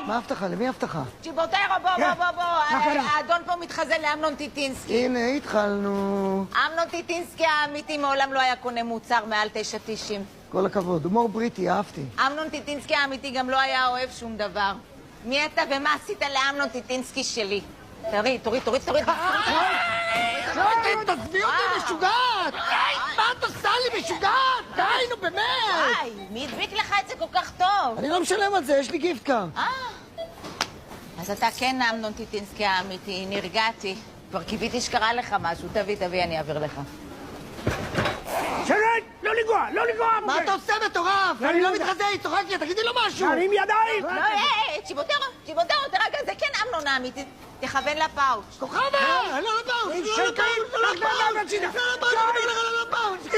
מה הבטחה? למי הבטחה? צ'יבוטרו, בוא. האדון פה מתחזה לאמנון טיטינסקי. הנה, התחלנו. אמנון טיטינסקי האמיתי מעולם לא היה קונה מוצר מעל 9.90. כל הכבוד, הומור בריטי, אהבתי. אמנון טיטינסקי האמיתי גם לא היה אוהב שום דבר. מי אתה ומה עשית לאמנון טיטינסקי שלי? תוריד. תעזבי אותי, משוגעת! מה את עושה לי, משוגעת? די, נו, באמת! וואי, מי הדביק לך את זה כל כך טוב? אני לא משלם על זה, יש לי גיפט קארד. אז אתה כן אמנון טיטינסקי האמיתי, נרגעתי. כבר קיוויתי שקרה לך משהו. תביא, אני אעביר לך. שרת! לא לגוע! מה אתה עושה, מטורף? אני לא מתחזה, היא צוחקת לי, תגידי לו משהו! תרים ידיים! לא, צ'יבוטרו, תרגע, זה כן אמנון האמיתי. תכוון לפאוץ'. כוכבה! לא לפאוץ'! שקעים! לך בדם הצידה! לא לפאוץ'!